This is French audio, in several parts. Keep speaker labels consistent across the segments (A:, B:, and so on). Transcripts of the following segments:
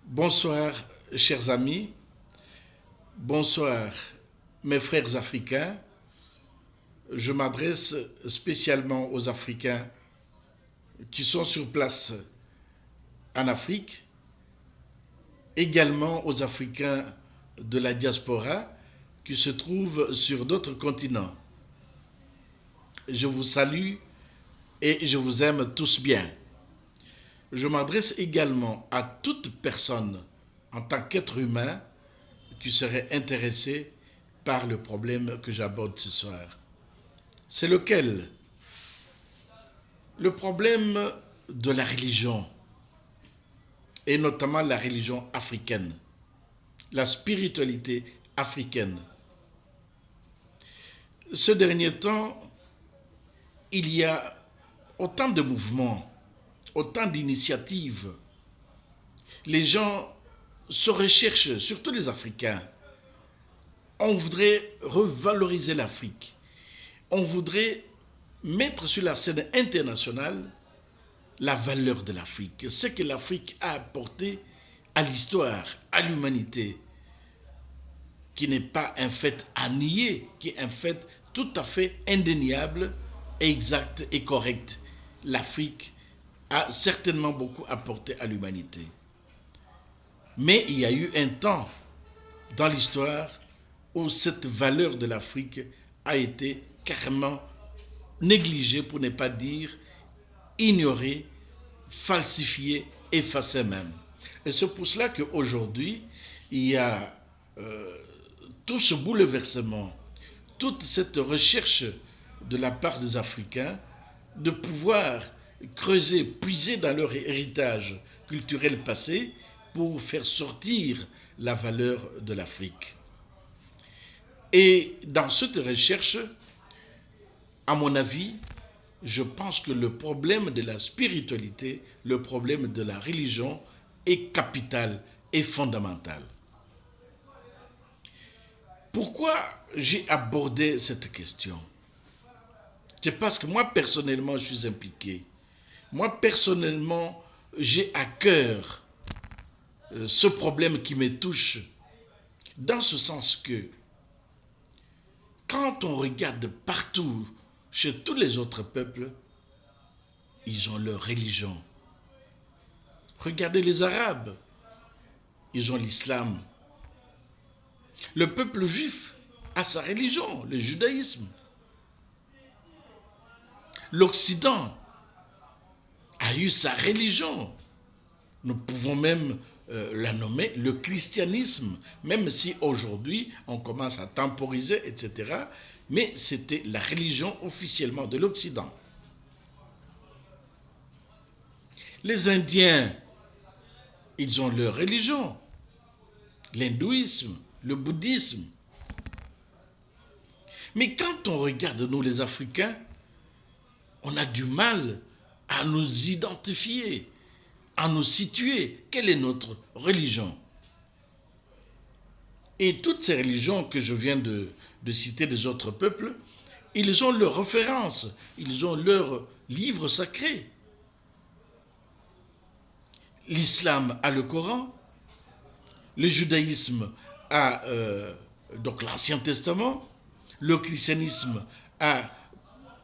A: Bonsoir, chers amis. Bonsoir, mes frères africains. Je m'adresse spécialement aux Africains qui sont sur place en Afrique, également aux Africains de la diaspora qui se trouvent sur d'autres continents. Je vous salue et je vous aime tous bien. Je m'adresse également à toute personne en tant qu'être humain qui serait intéressée par le problème que j'aborde ce soir. C'est lequel? Le problème de la religion, et notamment la religion africaine, la spiritualité africaine. Ce dernier temps, il y a autant de mouvements, autant d'initiatives. Les gens se recherchent, surtout les Africains. On voudrait revaloriser l'Afrique. On voudrait mettre sur la scène internationale la valeur de l'Afrique, ce que l'Afrique a apporté à l'histoire, à l'humanité, qui n'est pas un fait à nier, qui est un fait tout à fait indéniable, exact et correct. L'Afrique a certainement beaucoup apporté à l'humanité. Mais il y a eu un temps dans l'histoire où cette valeur de l'Afrique a été carrément négligée, pour ne pas dire ignorée, falsifiée, effacée même. Et c'est pour cela qu'aujourd'hui, il y a tout ce bouleversement, toute cette recherche de la part des Africains de pouvoir creuser, puiser dans leur héritage culturel passé pour faire sortir la valeur de l'Afrique. Et dans cette recherche, à mon avis, je pense que le problème de la spiritualité, le problème de la religion est capital et fondamental. Pourquoi j'ai abordé cette question? C'est parce que moi, personnellement, je suis impliqué. Moi, personnellement, j'ai à cœur ce problème qui me touche, dans ce sens que, quand on regarde partout, chez tous les autres peuples, ils ont leur religion. Regardez les Arabes, ils ont l'islam. Le peuple juif a sa religion, le judaïsme. L'Occident a eu sa religion. Nous pouvons même la nommer le christianisme, même si aujourd'hui on commence à temporiser, etc. Mais c'était la religion officiellement de l'Occident. Les Indiens, ils ont leur religion, l'hindouisme, le bouddhisme. Mais quand on regarde, nous les Africains, on a du mal à nous identifier, à nous situer. Quelle est notre religion? Et toutes ces religions que je viens de citer des autres peuples, ils ont leurs références, ils ont leurs livres sacrés. L'islam a le Coran, le judaïsme a donc l'Ancien Testament, le christianisme a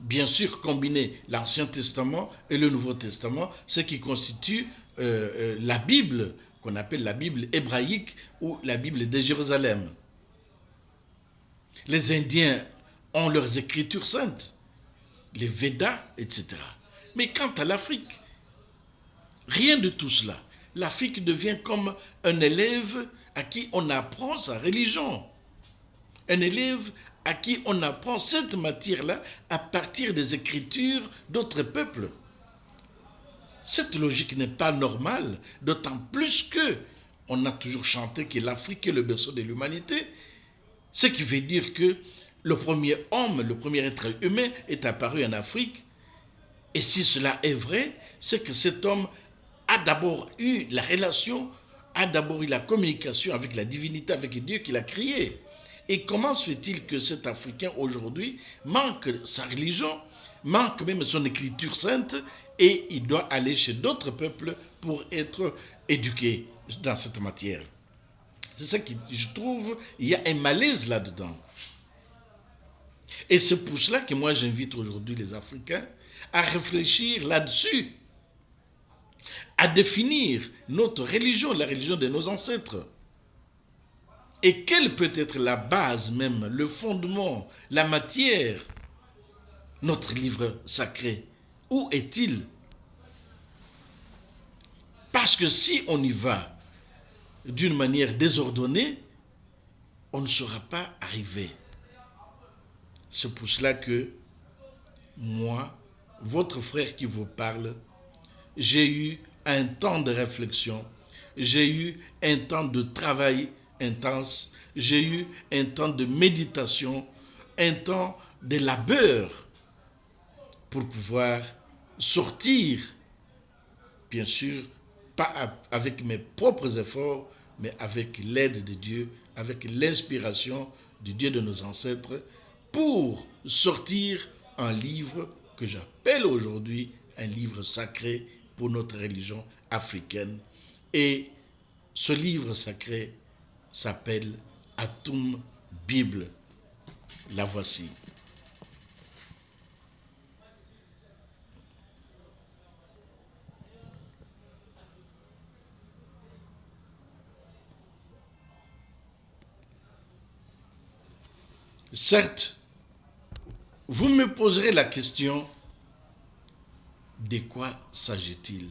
A: bien sûr combiné l'Ancien Testament et le Nouveau Testament, ce qui constitue la Bible, qu'on appelle la Bible hébraïque ou la Bible de Jérusalem. Les Indiens ont leurs écritures saintes, les Védas, etc. Mais quant à l'Afrique, rien de tout cela. L'Afrique devient comme un élève à qui on apprend sa religion. Un élève à qui on apprend cette matière-là à partir des écritures d'autres peuples. Cette logique n'est pas normale, d'autant plus que on a toujours chanté que l'Afrique est le berceau de l'humanité, ce qui veut dire que le premier homme, le premier être humain est apparu en Afrique. Et si cela est vrai, c'est que cet homme a d'abord eu la relation, a d'abord eu la communication avec la divinité, avec Dieu qui l'a créé. Et comment se fait-il que cet Africain aujourd'hui manque sa religion, manque même son écriture sainte et il doit aller chez d'autres peuples pour être éduqué dans cette matière. C'est ça que je trouve, il y a un malaise là-dedans. Et c'est pour cela que moi j'invite aujourd'hui les Africains à réfléchir là-dessus, à définir notre religion, la religion de nos ancêtres. Et quelle peut être la base même, le fondement, la matière, notre livre sacré? Où est-il? Parce que si on y va d'une manière désordonnée, on ne sera pas arrivé. C'est pour cela que moi, votre frère qui vous parle, j'ai eu un temps de réflexion, j'ai eu un temps de travail intense, j'ai eu un temps de méditation, un temps de labeur pour pouvoir sortir, bien sûr, pas avec mes propres efforts, mais avec l'aide de Dieu, avec l'inspiration du Dieu de nos ancêtres, pour sortir un livre que j'appelle aujourd'hui un livre sacré pour notre religion africaine. Et ce livre sacré s'appelle Atum Bible. La voici. Certes, vous me poserez la question, de quoi s'agit-il?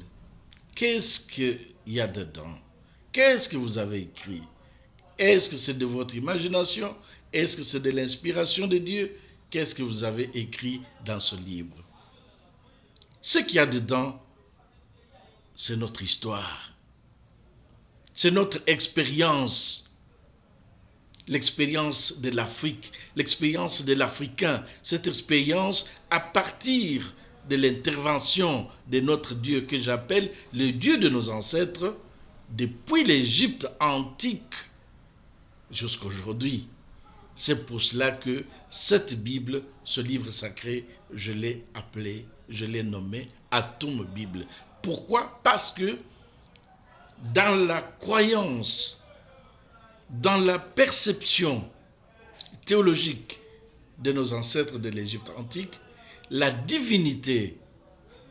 A: Qu'est-ce qu'il y a dedans? Qu'est-ce que vous avez écrit? Est-ce que c'est de votre imagination? Est-ce que c'est de l'inspiration de Dieu? Qu'est-ce que vous avez écrit dans ce livre? Ce qu'il y a dedans, c'est notre histoire. C'est notre expérience. L'expérience de l'Afrique, l'expérience de l'Africain, cette expérience à partir de l'intervention de notre Dieu que j'appelle le Dieu de nos ancêtres, depuis l'Égypte antique jusqu'à aujourd'hui. C'est pour cela que cette Bible, ce livre sacré, je l'ai appelé, je l'ai nommé Atum Bible. Pourquoi? Parce que dans la croyance, dans la perception théologique de nos ancêtres de l'Égypte antique, la divinité,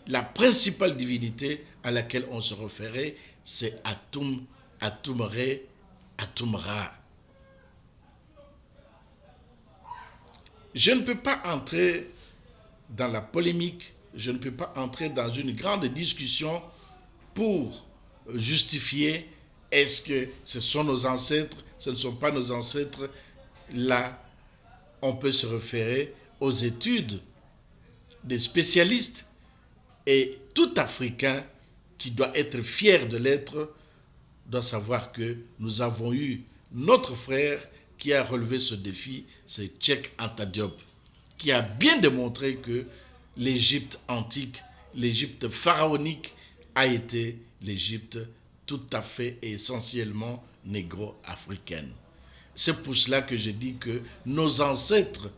A: la principale divinité à laquelle on se référait, c'est Atum, Atum-Re, Atum-Ra. Je ne peux pas entrer dans la polémique, je ne peux pas entrer dans une grande discussion pour justifier est-ce que ce sont nos ancêtres, ce ne sont pas nos ancêtres. Là, on peut se référer aux études des spécialistes et tout Africain qui doit être fier de l'être doit savoir que nous avons eu notre frère qui a relevé ce défi, c'est Cheikh Anta Diop, qui a bien démontré que l'Égypte antique, l'Égypte pharaonique a été l'Égypte tout à fait et essentiellement négro-africaine. C'est pour cela que je dis que nos ancêtres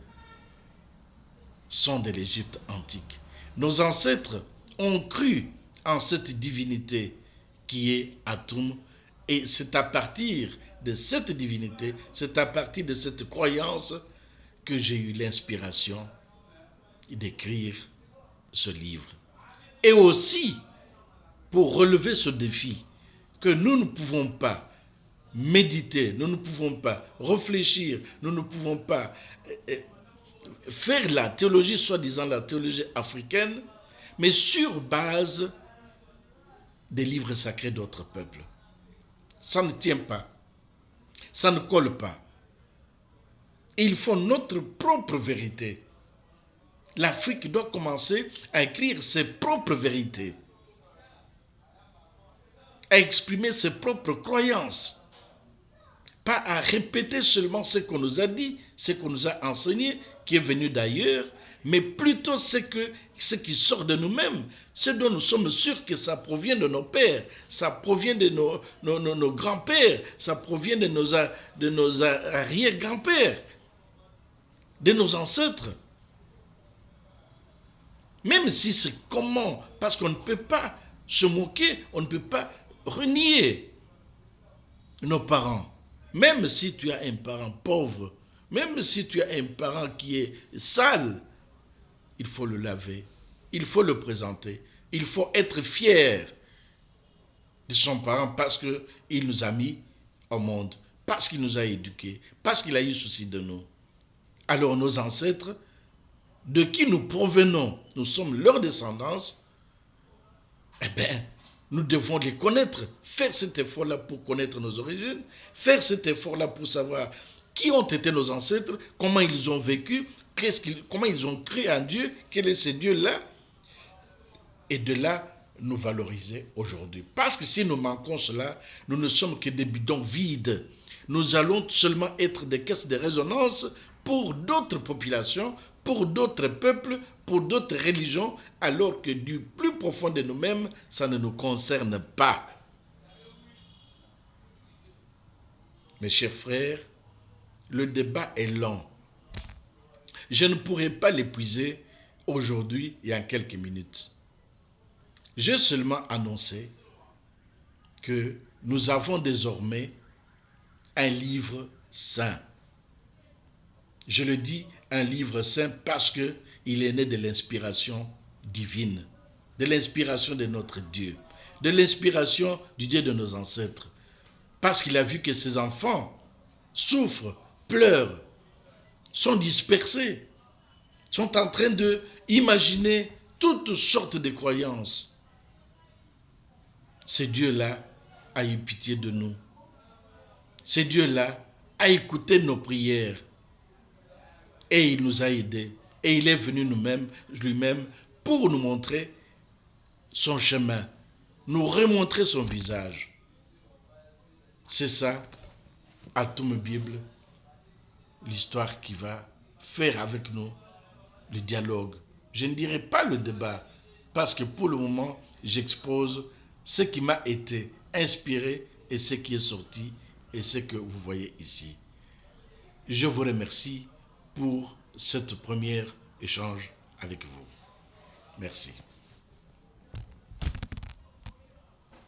A: sont de l'Égypte antique. Nos ancêtres ont cru en cette divinité qui est Atum, et c'est à partir de cette divinité, c'est à partir de cette croyance que j'ai eu l'inspiration d'écrire ce livre. Et aussi, pour relever ce défi, que nous ne pouvons pas méditer, nous ne pouvons pas réfléchir, nous ne pouvons pas faire la théologie, soi-disant la théologie africaine, mais sur base des livres sacrés d'autres peuples. Ça ne tient pas, ça ne colle pas. Il faut notre propre vérité. L'Afrique doit commencer à écrire ses propres vérités, à exprimer ses propres croyances, pas à répéter seulement ce qu'on nous a dit, ce qu'on nous a enseigné, qui est venu d'ailleurs, mais plutôt ce qui sort de nous-mêmes, ce dont nous sommes sûrs que ça provient de nos pères, ça provient de nos grands-pères, ça provient de nos arrière-grands-pères, de nos ancêtres. Même si c'est comment, parce qu'on ne peut pas se moquer, on ne peut pas renier nos parents. Même si tu as un parent pauvre, même si tu as un parent qui est sale, il faut le laver, il faut le présenter, il faut être fier de son parent parce qu'il nous a mis au monde, parce qu'il nous a éduqués, parce qu'il a eu souci de nous. Alors nos ancêtres, de qui nous provenons, nous sommes leur descendance, eh bien, nous devons les connaître, faire cet effort-là pour connaître nos origines, faire cet effort-là pour savoir qui ont été nos ancêtres, comment ils ont vécu, comment ils ont cru en Dieu, quel est ce Dieu-là, et de là, nous valoriser aujourd'hui. Parce que si nous manquons cela, nous ne sommes que des bidons vides. Nous allons seulement être des caisses de résonance pour d'autres populations, pour d'autres peuples, pour d'autres religions, alors que du plus profond de nous-mêmes, ça ne nous concerne pas. Mes chers frères, le débat est long. Je ne pourrai pas l'épuiser aujourd'hui et en quelques minutes. J'ai seulement annoncé que nous avons désormais un livre saint. Je le dis un livre saint parce qu'il est né de l'inspiration divine, de l'inspiration de notre Dieu, de l'inspiration du Dieu de nos ancêtres. Parce qu'il a vu que ses enfants souffrent, pleurent, sont dispersés, sont en train d'imaginer toutes sortes de croyances. Ce Dieu-là a eu pitié de nous. Ce Dieu-là a écouté nos prières et il nous a aidés. Et il est venu lui-même pour nous montrer son chemin, nous remontrer son visage. C'est ça, Atome Bible, l'histoire qui va faire avec nous le dialogue. Je ne dirai pas le débat, parce que pour le moment, j'expose ce qui m'a été inspiré et ce qui est sorti et ce que vous voyez ici. Je vous remercie pour cette première échange avec vous. Merci.